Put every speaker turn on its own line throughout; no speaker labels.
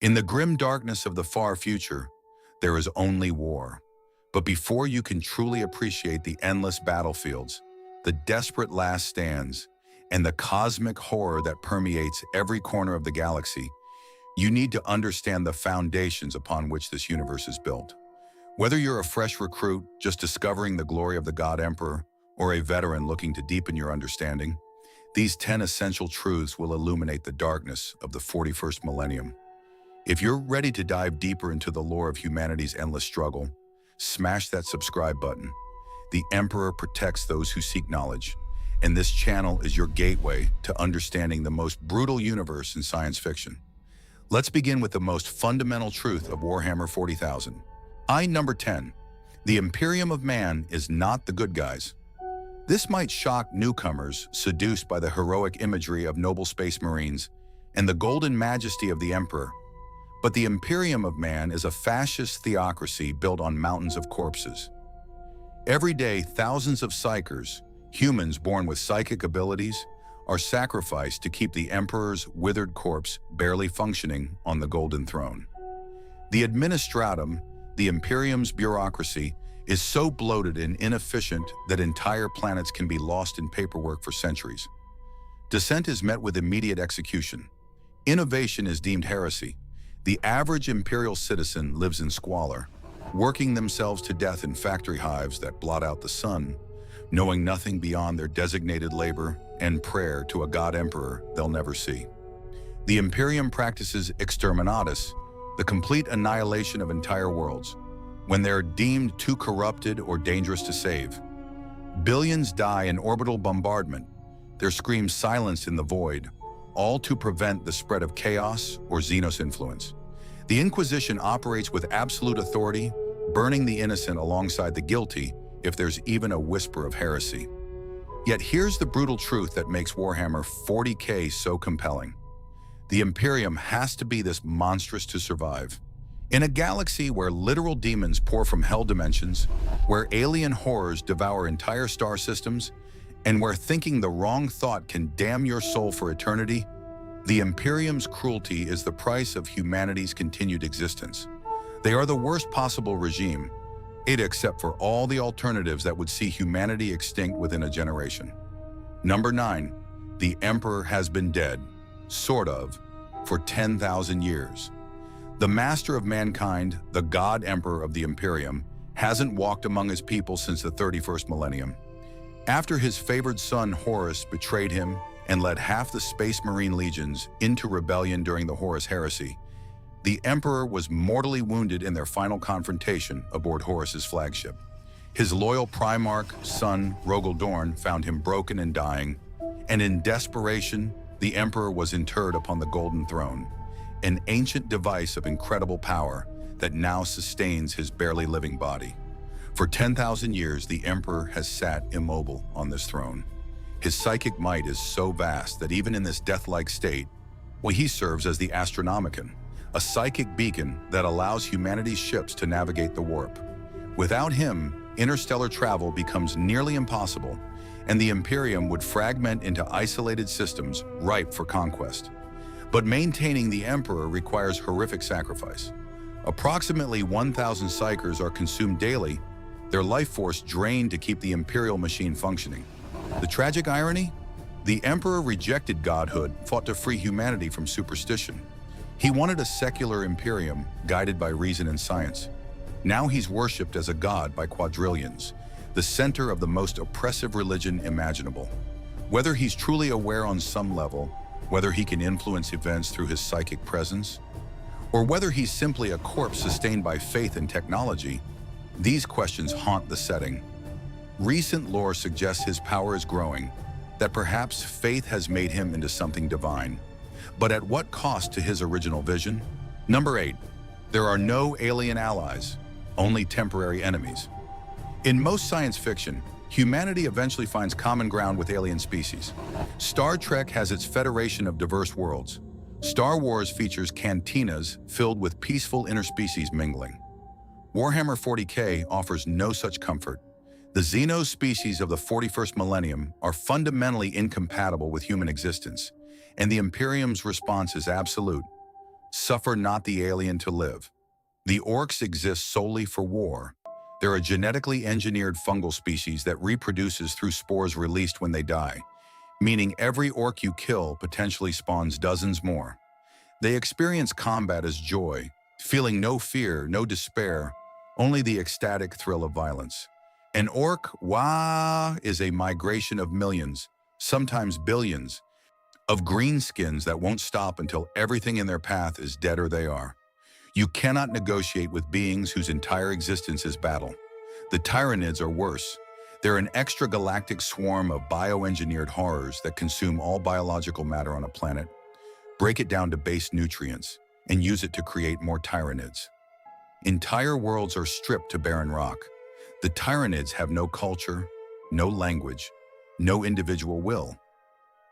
In the grim darkness of the far future, there is only war. But before you can truly appreciate the endless battlefields, the desperate last stands, and the cosmic horror that permeates every corner of the galaxy, you need to understand the foundations upon which this universe is built. Whether you're a fresh recruit just discovering the glory of the God Emperor, or a veteran looking to deepen your understanding, these 10 essential truths will illuminate the darkness of the 41st millennium. If you're ready to dive deeper into the lore of humanity's endless struggle, smash that subscribe button. The Emperor protects those who seek knowledge, and this channel is your gateway to understanding the most brutal universe in science fiction. Let's begin with the most fundamental truth of Warhammer 40,000. Number 10. The Imperium of Man is not the good guys. This might shock newcomers seduced by the heroic imagery of noble space marines and the golden majesty of the Emperor. But the Imperium of Man is a fascist theocracy built on mountains of corpses. Every day, thousands of psychers, humans born with psychic abilities, are sacrificed to keep the Emperor's withered corpse barely functioning on the Golden Throne. The Administratum, the Imperium's bureaucracy, is so bloated and inefficient that entire planets can be lost in paperwork for centuries. Dissent is met with immediate execution. Innovation is deemed heresy. The average imperial citizen lives in squalor, working themselves to death in factory hives that blot out the sun, knowing nothing beyond their designated labor and prayer to a god emperor they'll never see. The Imperium practices exterminatus, the complete annihilation of entire worlds, when they're deemed too corrupted or dangerous to save. Billions die in orbital bombardment, their screams silenced in the void, all to prevent the spread of chaos or Xenos influence. The Inquisition operates with absolute authority, burning the innocent alongside the guilty if there's even a whisper of heresy. Yet here's the brutal truth that makes Warhammer 40K so compelling. The Imperium has to be this monstrous to survive. In a galaxy where literal demons pour from hell dimensions, where alien horrors devour entire star systems, and where thinking the wrong thought can damn your soul for eternity, the Imperium's cruelty is the price of humanity's continued existence. They are the worst possible regime, except for all the alternatives that would see humanity extinct within a generation. Number 9. The Emperor has been dead, sort of, for 10,000 years. The master of mankind, the God Emperor of the Imperium, hasn't walked among his people since the 31st millennium. After his favored son Horus betrayed him and led half the Space Marine legions into rebellion during the Horus Heresy, the Emperor was mortally wounded in their final confrontation aboard Horus's flagship. His loyal Primarch, son Rogel Dorn, found him broken and dying, and in desperation, the Emperor was interred upon the Golden Throne, an ancient device of incredible power that now sustains his barely living body. For 10,000 years, the Emperor has sat immobile on this throne. His psychic might is so vast that even in this death-like state, he serves as the Astronomicon, a psychic beacon that allows humanity's ships to navigate the warp. Without him, interstellar travel becomes nearly impossible, and the Imperium would fragment into isolated systems ripe for conquest. But maintaining the Emperor requires horrific sacrifice. Approximately 1,000 psychers are consumed daily, their life force drained to keep the Imperial machine functioning. The tragic irony? The Emperor rejected godhood, fought to free humanity from superstition. He wanted a secular Imperium guided by reason and science. Now he's worshipped as a god by quadrillions, the center of the most oppressive religion imaginable. Whether he's truly aware on some level, whether he can influence events through his psychic presence, or whether he's simply a corpse sustained by faith and technology, these questions haunt the setting. Recent lore suggests his power is growing, that perhaps faith has made him into something divine. But at what cost to his original vision? Number 8. There are no alien allies, only temporary enemies. In most science fiction, humanity eventually finds common ground with alien species. Star Trek has its Federation of Diverse Worlds. Star Wars features cantinas filled with peaceful interspecies mingling. Warhammer 40K offers no such comfort. The Xenos species of the 41st millennium are fundamentally incompatible with human existence, and the Imperium's response is absolute. suffer not the alien to live. The orcs exist solely for war. They're a genetically engineered fungal species that reproduces through spores released when they die, meaning every orc you kill potentially spawns dozens more. They experience combat as joy, feeling no fear, no despair, only the ecstatic thrill of violence. An orc, is a migration of millions, sometimes billions, of greenskins that won't stop until everything in their path is dead or they are. You cannot negotiate with beings whose entire existence is battle. The Tyranids are worse. They're an extragalactic swarm of bioengineered horrors that consume all biological matter on a planet, break it down to base nutrients, and use it to create more Tyranids. Entire worlds are stripped to barren rock. The Tyranids have no culture, no language, no individual will.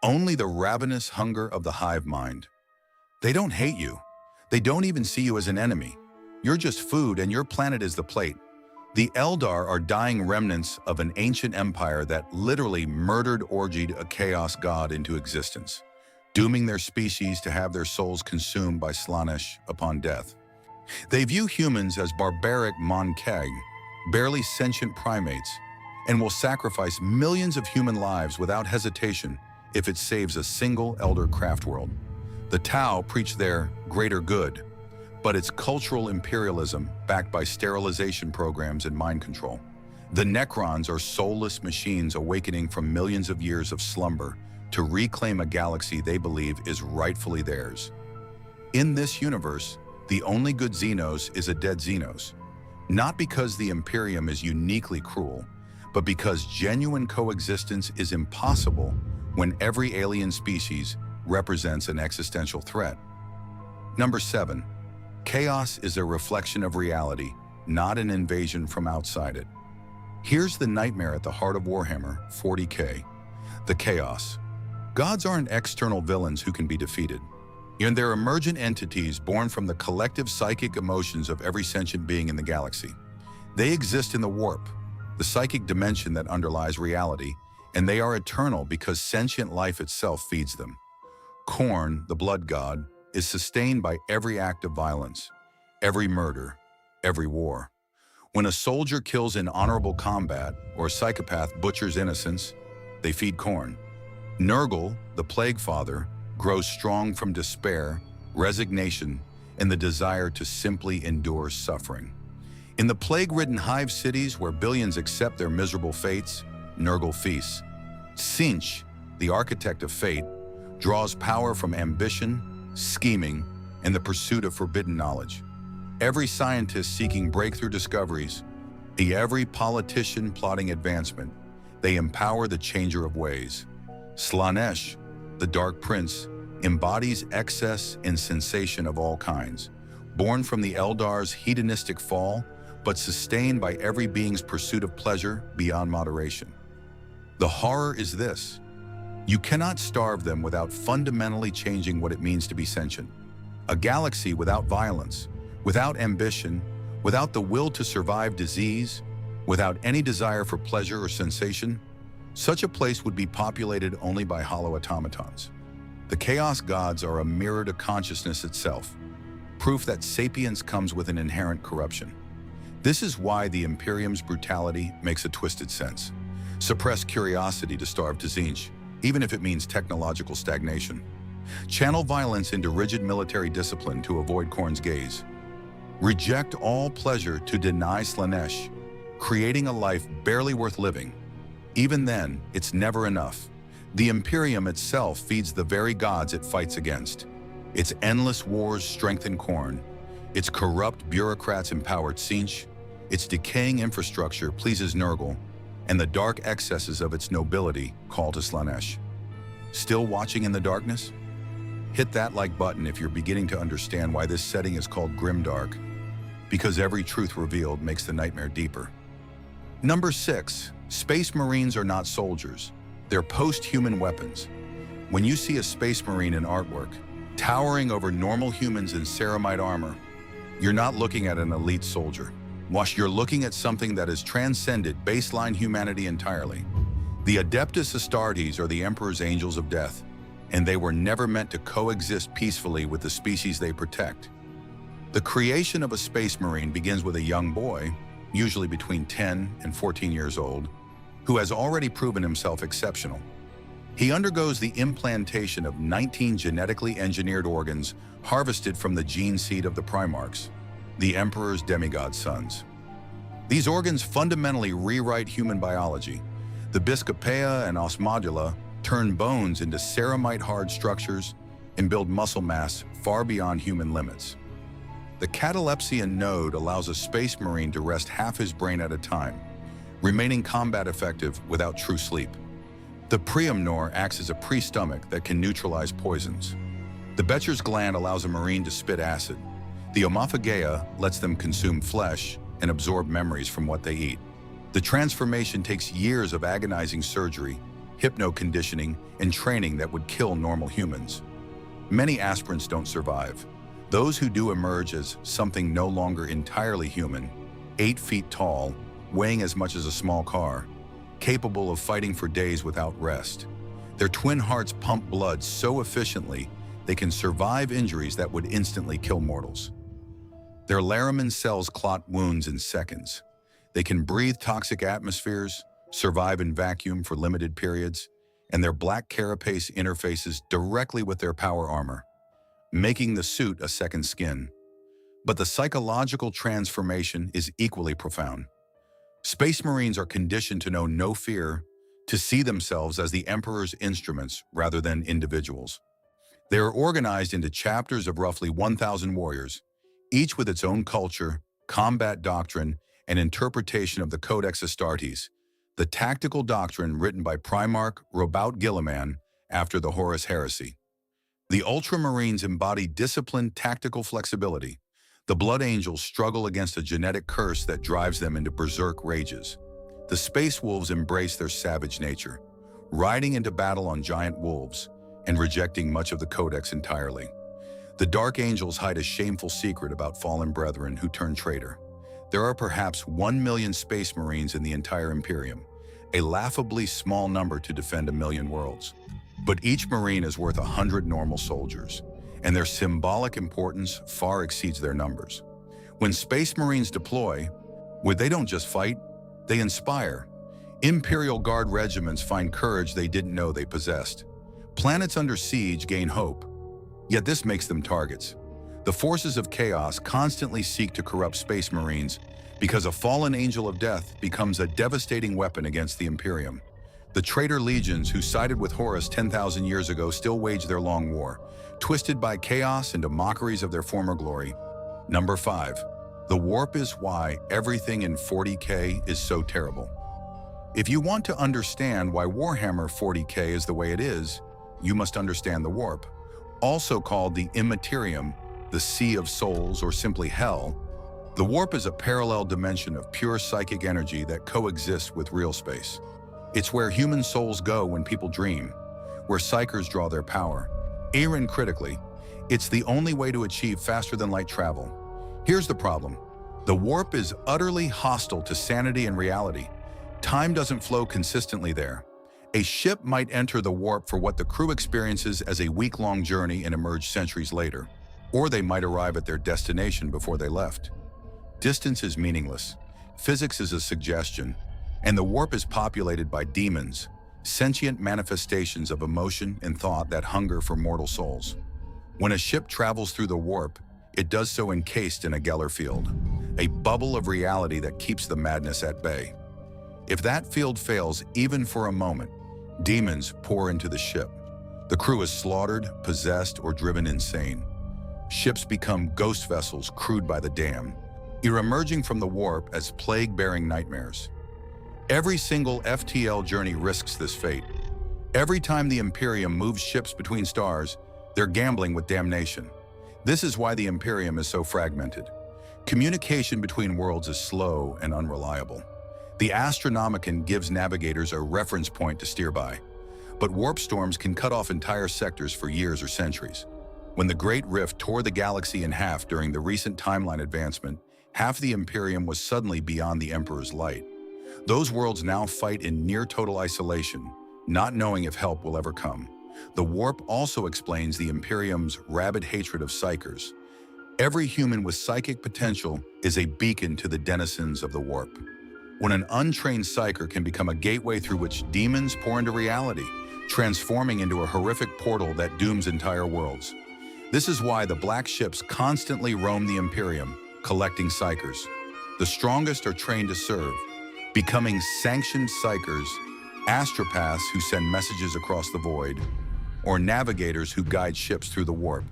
Only the ravenous hunger of the hive mind. They don't hate you. They don't even see you as an enemy. You're just food and your planet is the plate. The Eldar are dying remnants of an ancient empire that literally orgied a chaos god into existence, dooming their species to have their souls consumed by Slaanesh upon death. They view humans as barbaric Monkeg, barely sentient primates, and will sacrifice millions of human lives without hesitation if it saves a single Elder craft world. The Tau preach their greater good, but it's cultural imperialism backed by sterilization programs and mind control. The Necrons are soulless machines awakening from millions of years of slumber to reclaim a galaxy they believe is rightfully theirs. In this universe, the only good Xenos is a dead Xenos, not because the Imperium is uniquely cruel, but because genuine coexistence is impossible when every alien species represents an existential threat. Number 7. Chaos is a reflection of reality, not an invasion from outside it. Here's the nightmare at the heart of Warhammer 40K. The chaos. Gods aren't external villains who can be defeated. And they're emergent entities born from the collective psychic emotions of every sentient being in the galaxy. They exist in the warp, the psychic dimension that underlies reality, and they are eternal because sentient life itself feeds them. Khorne, the blood god, is sustained by every act of violence, every murder, every war. When a soldier kills in honorable combat or a psychopath butchers innocence, they feed Khorne. Nurgle, the plague father, grows strong from despair, resignation, and the desire to simply endure suffering. In the plague-ridden hive cities where billions accept their miserable fates, Nurgle feasts. Tzeentch, the architect of fate, draws power from ambition, scheming, and the pursuit of forbidden knowledge. Every scientist seeking breakthrough discoveries, every politician plotting advancement, they empower the changer of ways. Slaanesh, the Dark Prince, embodies excess and sensation of all kinds, born from the Eldar's hedonistic fall, but sustained by every being's pursuit of pleasure beyond moderation. The horror is this: you cannot starve them without fundamentally changing what it means to be sentient. A galaxy without violence, without ambition, without the will to survive disease, without any desire for pleasure or sensation, such a place would be populated only by hollow automatons. The Chaos Gods are a mirror to consciousness itself, proof that sapience comes with an inherent corruption. This is why the Imperium's brutality makes a twisted sense. Suppress curiosity to starve to Tzeentch, even if it means technological stagnation. Channel violence into rigid military discipline to avoid Khorne's gaze. Reject all pleasure to deny Slaanesh, creating a life barely worth living. Even then, it's never enough. The Imperium itself feeds the very gods it fights against. Its endless wars strengthen Khorne. Its corrupt bureaucrats empower Tzeentch. Its decaying infrastructure pleases Nurgle, and the dark excesses of its nobility call to Slaanesh. Still watching in the darkness? Hit that like button if you're beginning to understand why this setting is called grimdark, because every truth revealed makes the nightmare deeper. Number 6. Space Marines are not soldiers. They're posthuman weapons. When you see a Space Marine in artwork, towering over normal humans in ceramite armor, you're not looking at an elite soldier. You're looking at something that has transcended baseline humanity entirely. The Adeptus Astartes are the Emperor's angels of death, and they were never meant to coexist peacefully with the species they protect. The creation of a space marine begins with a young boy, usually between 10 and 14 years old, who has already proven himself exceptional. He undergoes the implantation of 19 genetically engineered organs harvested from the gene seed of the Primarchs, the Emperor's demigod sons. These organs fundamentally rewrite human biology. The Biscopea and Osmodula turn bones into ceramite-hard structures and build muscle mass far beyond human limits. The catalepsian node allows a space marine to rest half his brain at a time, remaining combat effective without true sleep. The preumnor acts as a pre-stomach that can neutralize poisons. The Becher's gland allows a marine to spit acid. The omophagea lets them consume flesh and absorb memories from what they eat. The transformation takes years of agonizing surgery, hypno-conditioning, and training that would kill normal humans. Many aspirants don't survive. Those who do emerge as something no longer entirely human, 8 feet tall, weighing as much as a small car, capable of fighting for days without rest. Their twin hearts pump blood so efficiently they can survive injuries that would instantly kill mortals. Their Laraman cells clot wounds in seconds. They can breathe toxic atmospheres, survive in vacuum for limited periods, and their black carapace interfaces directly with their power armor, making the suit a second skin. But the psychological transformation is equally profound. Space Marines are conditioned to know no fear, to see themselves as the Emperor's instruments rather than individuals. They are organized into chapters of roughly 1,000 warriors, each with its own culture, combat doctrine, and interpretation of the Codex Astartes, the tactical doctrine written by Primarch Robout Guilliman after the Horus Heresy. The Ultramarines embody disciplined tactical flexibility. The Blood Angels struggle against a genetic curse that drives them into berserk rages. The Space Wolves embrace their savage nature, riding into battle on giant wolves and rejecting much of the Codex entirely. The Dark Angels hide a shameful secret about fallen brethren who turn traitor. There are perhaps 1 million Space Marines in the entire Imperium, a laughably small number to defend 1 million worlds. But each Marine is worth 100 normal soldiers, and their symbolic importance far exceeds their numbers. When Space Marines deploy, they don't just fight, they inspire. Imperial Guard regiments find courage they didn't know they possessed. Planets under siege gain hope, yet this makes them targets. The forces of chaos constantly seek to corrupt Space Marines because a fallen angel of death becomes a devastating weapon against the Imperium. The traitor legions who sided with Horus 10,000 years ago still wage their long war, twisted by chaos into mockeries of their former glory. Number 5. The warp is why everything in 40K is so terrible. If you want to understand why Warhammer 40K is the way it is, you must understand the warp. Also called the Immaterium, the Sea of Souls, or simply Hell, the warp is a parallel dimension of pure psychic energy that coexists with real space. It's where human souls go when people dream, where psychers draw their power. Even critically, it's the only way to achieve faster-than-light travel. Here's the problem. The warp is utterly hostile to sanity and reality. Time doesn't flow consistently there. A ship might enter the warp for what the crew experiences as a week-long journey and emerge centuries later, or they might arrive at their destination before they left. Distance is meaningless. Physics is a suggestion, and the warp is populated by demons, sentient manifestations of emotion and thought that hunger for mortal souls. When a ship travels through the warp, it does so encased in a Geller field, a bubble of reality that keeps the madness at bay. If that field fails even for a moment, demons pour into the ship. The crew is slaughtered, possessed, or driven insane. Ships become ghost vessels crewed by the damned, emerging from the warp as plague-bearing nightmares. Every single FTL journey risks this fate. Every time the Imperium moves ships between stars, they're gambling with damnation. This is why the Imperium is so fragmented. Communication between worlds is slow and unreliable. The Astronomicon gives navigators a reference point to steer by, but warp storms can cut off entire sectors for years or centuries. When the Great Rift tore the galaxy in half during the recent timeline advancement, half the Imperium was suddenly beyond the Emperor's light. Those worlds now fight in near-total isolation, not knowing if help will ever come. The warp also explains the Imperium's rabid hatred of psychers. Every human with psychic potential is a beacon to the denizens of the warp. When an untrained psyker can become a gateway through which demons pour into reality, transforming into a horrific portal that dooms entire worlds. This is why the black ships constantly roam the Imperium, collecting psychers. The strongest are trained to serve, becoming sanctioned psychers, astropaths who send messages across the void, or navigators who guide ships through the warp.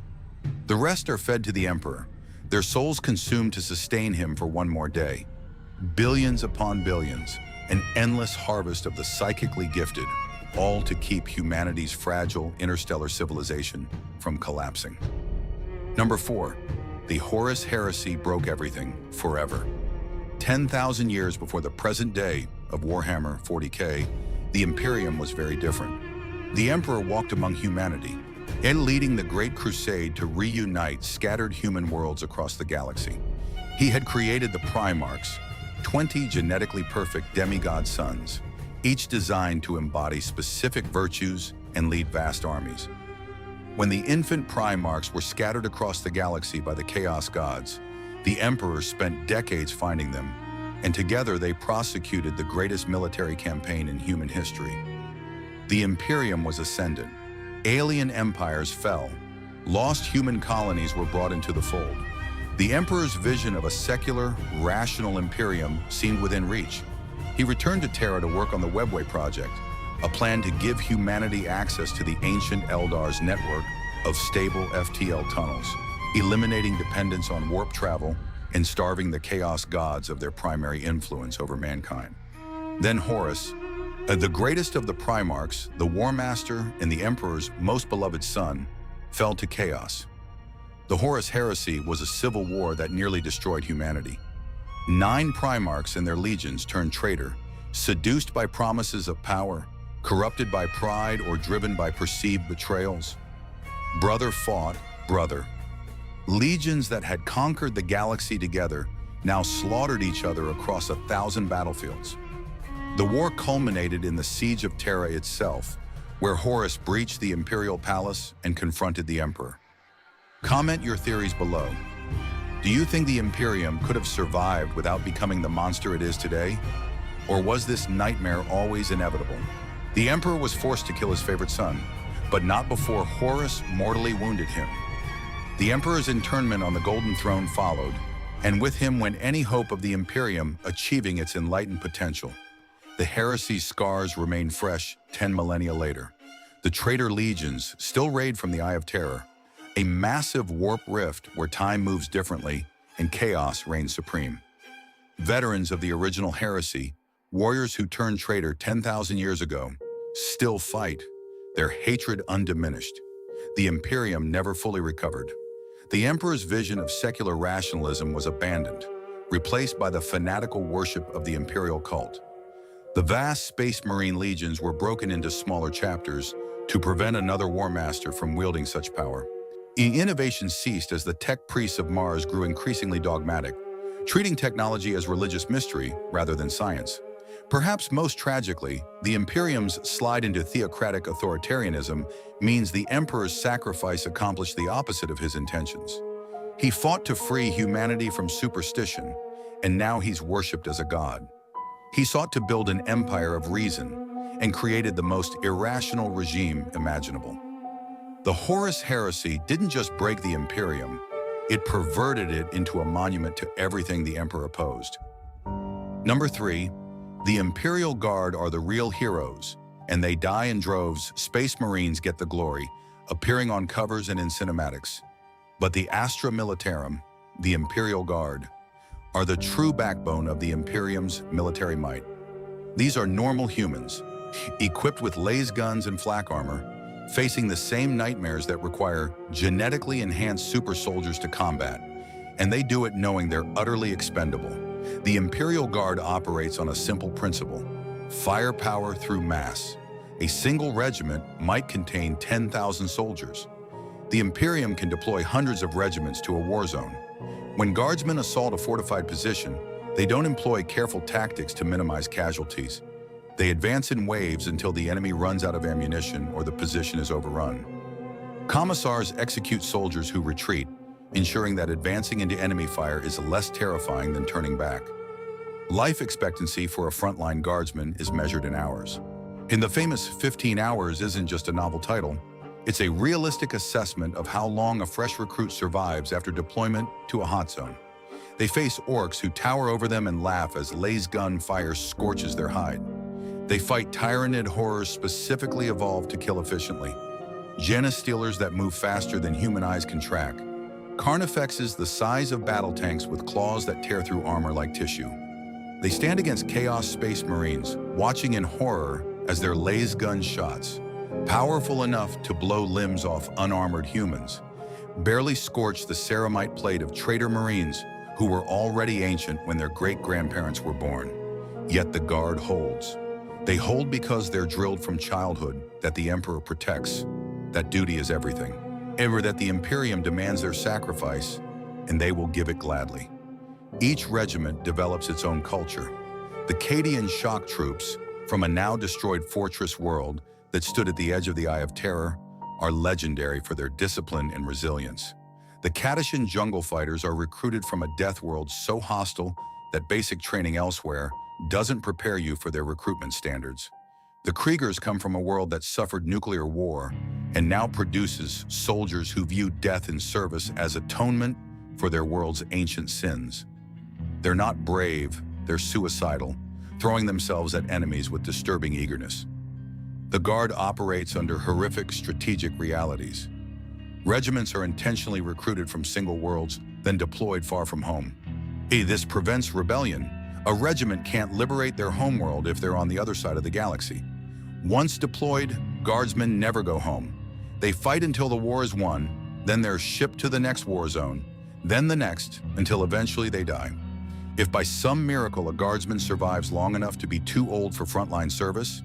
The rest are fed to the Emperor, their souls consumed to sustain him for one more day. Billions upon billions, an endless harvest of the psychically gifted, all to keep humanity's fragile interstellar civilization from collapsing. Number 4, the Horus Heresy broke everything forever. 10,000 years before the present day of Warhammer 40K, the Imperium was very different. The Emperor walked among humanity, and leading the Great Crusade to reunite scattered human worlds across the galaxy. He had created the Primarchs, 20 genetically perfect demigod sons, each designed to embody specific virtues and lead vast armies. When the infant Primarchs were scattered across the galaxy by the Chaos Gods, the Emperor spent decades finding them, and together they prosecuted the greatest military campaign in human history. The Imperium was ascendant. Alien empires fell. Lost human colonies were brought into the fold. The Emperor's vision of a secular, rational Imperium seemed within reach. He returned to Terra to work on the Webway project, a plan to give humanity access to the ancient Eldar's network of stable FTL tunnels, eliminating dependence on warp travel and starving the Chaos Gods of their primary influence over mankind. Then Horus, the greatest of the Primarchs, the War Master and the Emperor's most beloved son, fell to chaos. The Horus Heresy was a civil war that nearly destroyed humanity. 9 Primarchs and their legions turned traitor, seduced by promises of power, corrupted by pride or driven by perceived betrayals. Brother fought brother. Legions that had conquered the galaxy together now slaughtered each other across 1,000 battlefields. The war culminated in the Siege of Terra itself, where Horus breached the Imperial Palace and confronted the Emperor. Comment your theories below. Do you think the Imperium could have survived without becoming the monster it is today? Or was this nightmare always inevitable? The Emperor was forced to kill his favorite son, but not before Horus mortally wounded him. The Emperor's internment on the Golden Throne followed, and with him went any hope of the Imperium achieving its enlightened potential. The heresy's scars remain fresh 10 millennia later. The traitor legions still raid from the Eye of Terror, a massive warp rift where time moves differently and chaos reigns supreme. Veterans of the original heresy, warriors who turned traitor 10,000 years ago, still fight, their hatred undiminished. The Imperium never fully recovered. The Emperor's vision of secular rationalism was abandoned, replaced by the fanatical worship of the imperial cult. The vast Space Marine legions were broken into smaller chapters to prevent another war master from wielding such power. Innovation ceased as the tech priests of Mars grew increasingly dogmatic, treating technology as religious mystery rather than science. Perhaps most tragically, the Imperium's slide into theocratic authoritarianism means the Emperor's sacrifice accomplished the opposite of his intentions. He fought to free humanity from superstition, and now he's worshipped as a god. He sought to build an empire of reason and created the most irrational regime imaginable. The Horus Heresy didn't just break the Imperium, it perverted it into a monument to everything the Emperor opposed. Number 3, the Imperial Guard are the real heroes, and they die in droves. Space Marines get the glory, appearing on covers and in cinematics. But the Astra Militarum, the Imperial Guard, are the true backbone of the Imperium's military might. These are normal humans, equipped with laser guns and flak armor, facing the same nightmares that require genetically enhanced super soldiers to combat, and they do it knowing they're utterly expendable. The Imperial Guard operates on a simple principle: firepower through mass. A single regiment might contain 10,000 soldiers. The Imperium can deploy hundreds of regiments to a war zone. When guardsmen assault a fortified position, they don't employ careful tactics to minimize casualties. They advance in waves until the enemy runs out of ammunition or the position is overrun. Commissars execute soldiers who retreat, ensuring that advancing into enemy fire is less terrifying than turning back. Life expectancy for a frontline guardsman is measured in hours. In the famous 15 Hours isn't just a novel title, it's a realistic assessment of how long a fresh recruit survives after deployment to a hot zone. They face orcs who tower over them and laugh as laser gun fire scorches their hide. They fight tyrannid horrors specifically evolved to kill efficiently, genestealers that move faster than human eyes can track, carnifexes the size of battle tanks with claws that tear through armor like tissue. They stand against Chaos Space Marines, watching in horror as their laser gun shots, powerful enough to blow limbs off unarmored humans, barely scorch the ceramite plate of traitor Marines who were already ancient when their great-grandparents were born. Yet the Guard holds. They hold because they're drilled from childhood that the Emperor protects, that duty is everything, ever that the Imperium demands their sacrifice, and they will give it gladly. Each regiment develops its own culture. The Cadian shock troops, from a now-destroyed fortress world that stood at the edge of the Eye of Terror, are legendary for their discipline and resilience. The Kadashan jungle fighters are recruited from a death world so hostile that basic training elsewhere doesn't prepare you for their recruitment standards. The Kriegers come from a world that suffered nuclear war and now produces soldiers who view death in service as atonement for their world's ancient sins. They're not brave, they're suicidal, throwing themselves at enemies with disturbing eagerness. The Guard operates under horrific strategic realities. Regiments are intentionally recruited from single worlds, then deployed far from home. This prevents rebellion. A regiment can't liberate their homeworld if they're on the other side of the galaxy. Once deployed, Guardsmen never go home. They fight until the war is won, then they're shipped to the next war zone, then the next, until eventually they die. If by some miracle a Guardsman survives long enough to be too old for frontline service,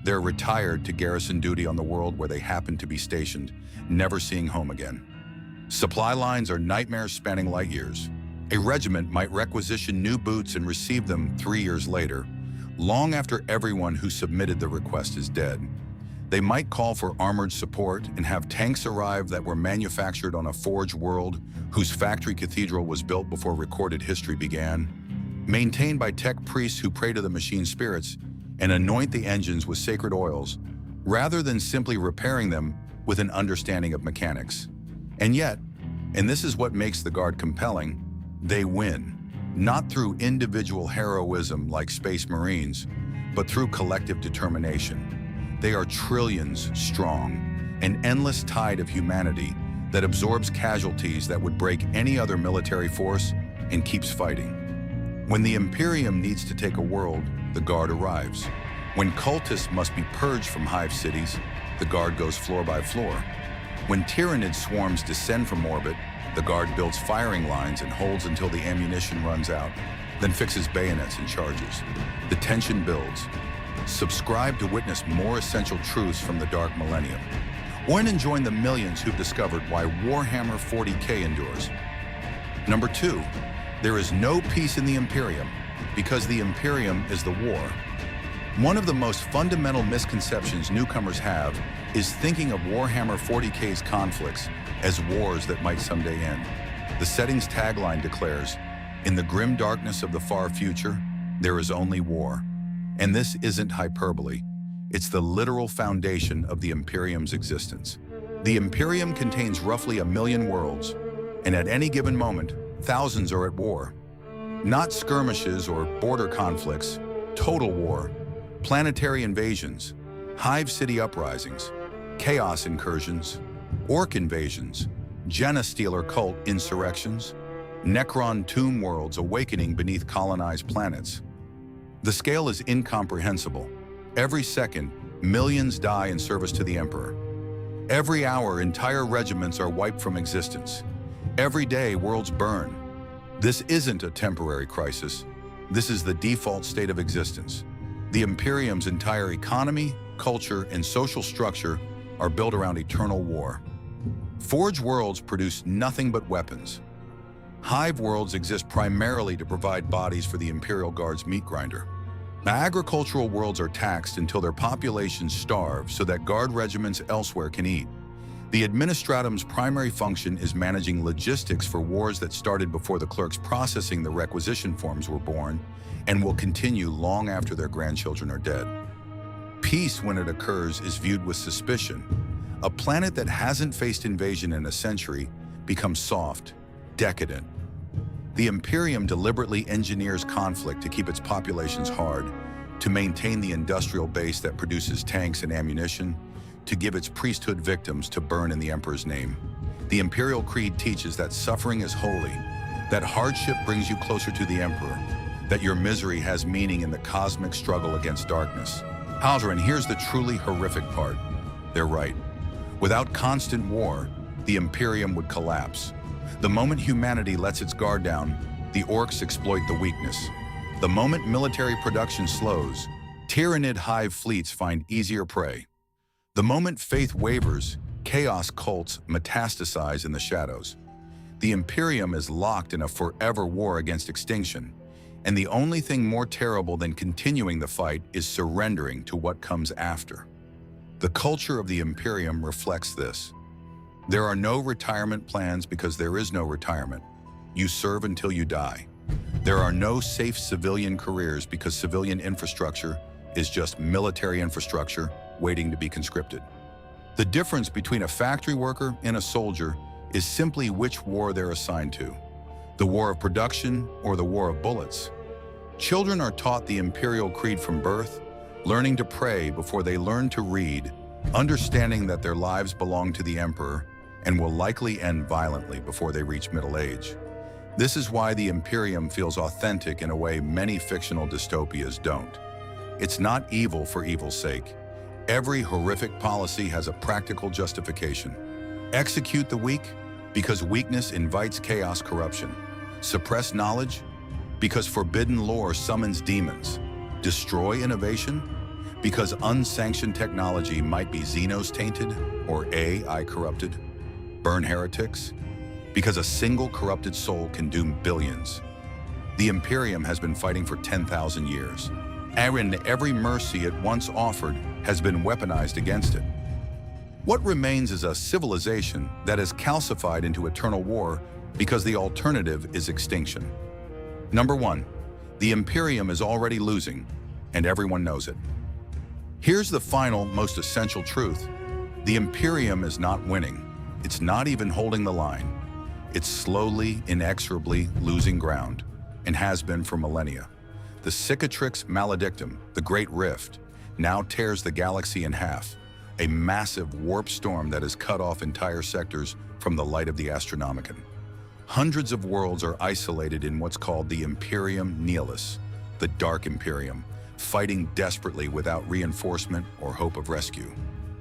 they're retired to garrison duty on the world where they happen to be stationed, never seeing home again. Supply lines are nightmares spanning light years. A regiment might requisition new boots and receive them 3 years later, long after everyone who submitted the request is dead. They might call for armored support and have tanks arrive that were manufactured on a forged world whose factory cathedral was built before recorded history began, maintained by tech priests who pray to the machine spirits and anoint the engines with sacred oils, rather than simply repairing them with an understanding of mechanics. And yet, and this is what makes the Guard compelling, they win, not through individual heroism like Space Marines, but through collective determination. They are trillions strong, an endless tide of humanity that absorbs casualties that would break any other military force and keeps fighting. When the Imperium needs to take a world, the Guard arrives. When cultists must be purged from hive cities, the Guard goes floor by floor. When tyrannid swarms descend from orbit, the Guard builds firing lines and holds until the ammunition runs out, then fixes bayonets and charges. The tension builds. Subscribe to witness more essential truths from the dark millennium, or join the millions who've discovered why Warhammer 40K endures. Number 2, there is no peace in the Imperium because the Imperium is the war. One of the most fundamental misconceptions newcomers have is thinking of Warhammer 40K's conflicts as wars that might someday end. The setting's tagline declares, "In the grim darkness of the far future, there is only war." And this isn't hyperbole. It's the literal foundation of the Imperium's existence. The Imperium contains roughly 1 million worlds, and at any given moment, thousands are at war. Not skirmishes or border conflicts, total war, planetary invasions, hive city uprisings, chaos incursions, orc invasions, genestealer cult insurrections, Necron tomb worlds awakening beneath colonized planets. The scale is incomprehensible. Every second, millions die in service to the Emperor. Every hour, entire regiments are wiped from existence. Every day, worlds burn. This isn't a temporary crisis. This is the default state of existence. The Imperium's entire economy, culture, and social structure are built around eternal war. Forge worlds produce nothing but weapons. Hive worlds exist primarily to provide bodies for the Imperial Guard's meat grinder. The agricultural worlds are taxed until their populations starve so that guard regiments elsewhere can eat. The administratum's primary function is managing logistics for wars that started before the clerks processing the requisition forms were born and will continue long after their grandchildren are dead. Peace, when it occurs, is viewed with suspicion. A planet that hasn't faced invasion in a century becomes soft, decadent. The Imperium deliberately engineers conflict to keep its populations hard, to maintain the industrial base that produces tanks and ammunition, to give its priesthood victims to burn in the Emperor's name. The Imperial Creed teaches that suffering is holy, that hardship brings you closer to the Emperor, that your misery has meaning in the cosmic struggle against darkness. However, and here's the truly horrific part. They're right. Without constant war, the Imperium would collapse. The moment humanity lets its guard down, the orcs exploit the weakness. The moment military production slows, Tyranid hive fleets find easier prey. The moment faith wavers, chaos cults metastasize in the shadows. The Imperium is locked in a forever war against extinction, and the only thing more terrible than continuing the fight is surrendering to what comes after. The culture of the Imperium reflects this. There are no retirement plans because there is no retirement. You serve until you die. There are no safe civilian careers because civilian infrastructure is just military infrastructure waiting to be conscripted. The difference between a factory worker and a soldier is simply which war they're assigned to, the war of production or the war of bullets. Children are taught the Imperial Creed from birth, learning to pray before they learn to read, understanding that their lives belong to the Emperor and will likely end violently before they reach middle age. This is why the Imperium feels authentic in a way many fictional dystopias don't. It's not evil for evil's sake. Every horrific policy has a practical justification. Execute the weak because weakness invites chaos corruption. Suppress knowledge because forbidden lore summons demons. Destroy innovation because unsanctioned technology might be Xenos tainted or AI corrupted. Burn heretics because a single corrupted soul can doom billions. The Imperium has been fighting for 10,000 years, and every mercy it once offered has been weaponized against it. What remains is a civilization that is calcified into eternal war because the alternative is extinction. Number 1, the Imperium is already losing, and everyone knows it. Here's the final, most essential truth. The Imperium is not winning. It's not even holding the line. It's slowly, inexorably losing ground, and has been for millennia. The Cicatrix Maledictum, the Great Rift, now tears the galaxy in half, a massive warp storm that has cut off entire sectors from the light of the Astronomicon. Hundreds of worlds are isolated in what's called the Imperium Nihilus, the Dark Imperium, fighting desperately without reinforcement or hope of rescue.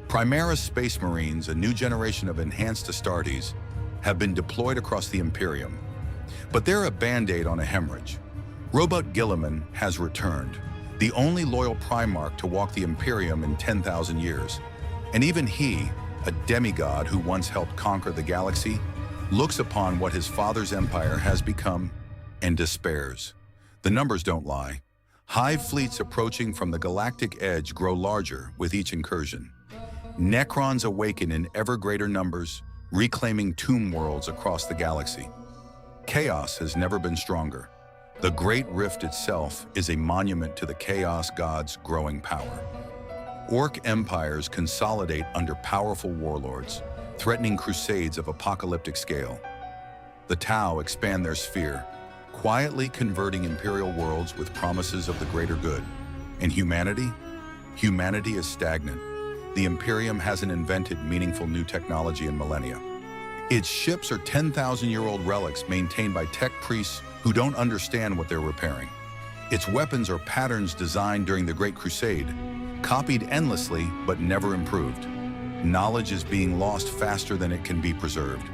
Primaris Space Marines, a new generation of enhanced Astartes, have been deployed across the Imperium. But they're a band-aid on a hemorrhage. Robot Guilliman has returned, the only loyal Primarch to walk the Imperium in 10,000 years. And even he, a demigod who once helped conquer the galaxy, looks upon what his father's empire has become and despairs. The numbers don't lie. Hive fleets approaching from the galactic edge grow larger with each incursion. Necrons awaken in ever greater numbers, reclaiming tomb worlds across the galaxy. Chaos has never been stronger. The Great Rift itself is a monument to the Chaos God's growing power. Orc empires consolidate under powerful warlords, threatening crusades of apocalyptic scale. The Tau expand their sphere, quietly converting imperial worlds with promises of the greater good. And humanity? Humanity is stagnant. The Imperium hasn't invented meaningful new technology in millennia. Its ships are 10,000-year-old relics maintained by tech priests who don't understand what they're repairing. Its weapons are patterns designed during the Great Crusade, copied endlessly but never improved. Knowledge is being lost faster than it can be preserved.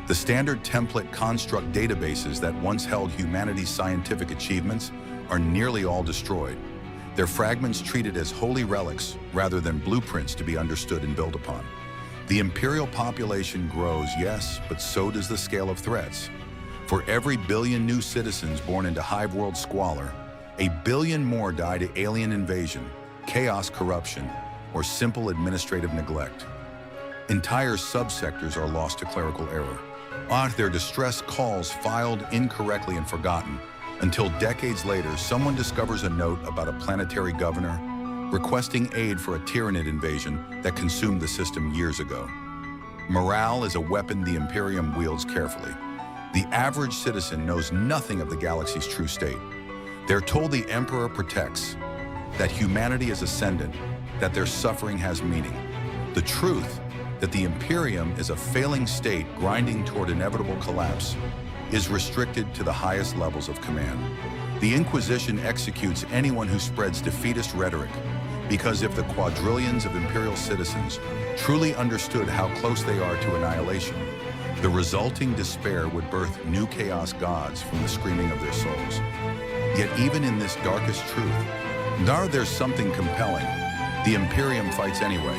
The standard template construct databases that once held humanity's scientific achievements are nearly all destroyed. Their fragments treated as holy relics rather than blueprints to be understood and built upon. The imperial population grows, yes, but so does the scale of threats. For every billion new citizens born into hive world squalor, 1 billion more die to alien invasion, chaos, corruption, or simple administrative neglect. Entire subsectors are lost to clerical error. Their distress calls filed incorrectly and forgotten, until decades later someone discovers a note about a planetary governor requesting aid for a Tyranid invasion that consumed the system years ago. Morale is a weapon the Imperium wields carefully. The average citizen knows nothing of the galaxy's true state. They're told the Emperor protects, that humanity is ascendant, that their suffering has meaning. The truth, that the Imperium is a failing state grinding toward inevitable collapse, is restricted to the highest levels of command. The Inquisition executes anyone who spreads defeatist rhetoric, because if the quadrillions of Imperial citizens truly understood how close they are to annihilation, the resulting despair would birth new chaos gods from the screaming of their souls. Yet even in this darkest truth, there's something compelling. The Imperium fights anyway.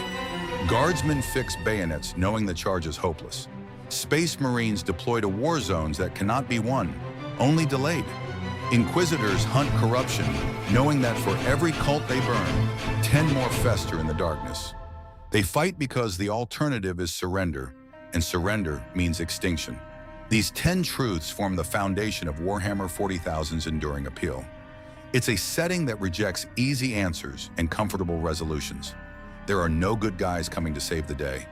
Guardsmen fix bayonets knowing the charge is hopeless. Space Marines deploy to war zones that cannot be won, only delayed. Inquisitors hunt corruption, knowing that for every cult they burn, 10 more fester in the darkness. They fight because the alternative is surrender, and surrender means extinction. These 10 truths form the foundation of Warhammer 40,000's enduring appeal. It's a setting that rejects easy answers and comfortable resolutions. There are no good guys coming to save the day.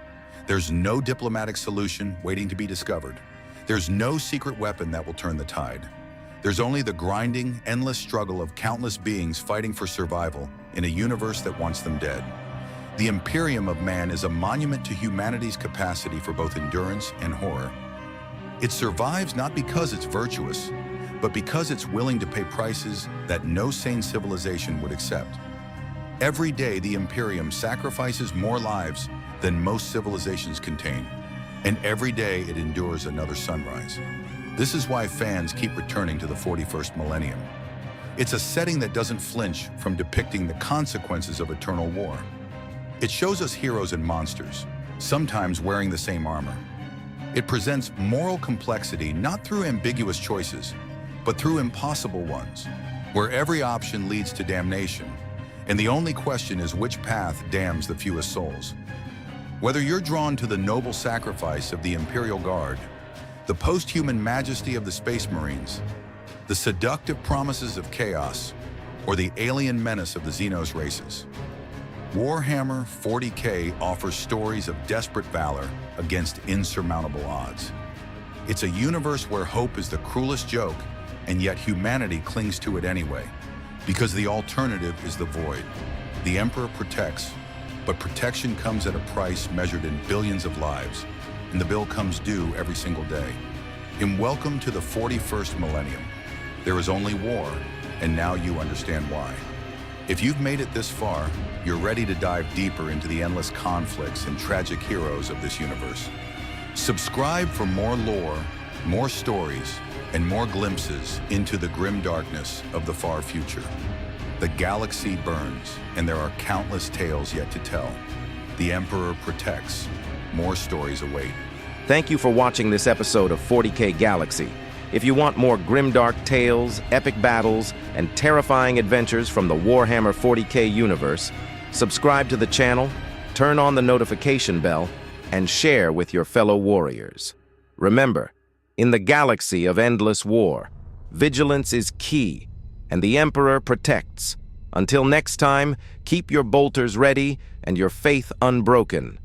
There's no diplomatic solution waiting to be discovered. There's no secret weapon that will turn the tide. There's only the grinding, endless struggle of countless beings fighting for survival in a universe that wants them dead. The Imperium of Man is a monument to humanity's capacity for both endurance and horror. It survives not because it's virtuous, but because it's willing to pay prices that no sane civilization would accept. Every day, the Imperium sacrifices more lives than most civilizations contain, and every day it endures another sunrise. This is why fans keep returning to the 41st millennium. It's a setting that doesn't flinch from depicting the consequences of eternal war. It shows us heroes and monsters, sometimes wearing the same armor. It presents moral complexity not through ambiguous choices, but through impossible ones, where every option leads to damnation, and the only question is which path damns the fewest souls. Whether you're drawn to the noble sacrifice of the Imperial Guard, the posthuman majesty of the Space Marines, the seductive promises of chaos, or the alien menace of the Xenos races, Warhammer 40K offers stories of desperate valor against insurmountable odds. It's a universe where hope is the cruelest joke, and yet humanity clings to it anyway, because the alternative is the void. The Emperor protects, but protection comes at a price measured in billions of lives, and the bill comes due every single day. In Welcome to the 41st Millennium, there is only war, and now you understand why. If you've made it this far, you're ready to dive deeper into the endless conflicts and tragic heroes of this universe. Subscribe for more lore, more stories, and more glimpses into the grim darkness of the far future. The galaxy burns, and there are countless tales yet to tell. The Emperor protects. More stories await.
Thank you for watching this episode of 40K Galaxy. If you want more grimdark tales, epic battles, and terrifying adventures from the Warhammer 40K universe, subscribe to the channel, turn on the notification bell, and share with your fellow warriors. Remember, in the galaxy of endless war, vigilance is key, and the Emperor protects. Until next time, keep your bolters ready and your faith unbroken.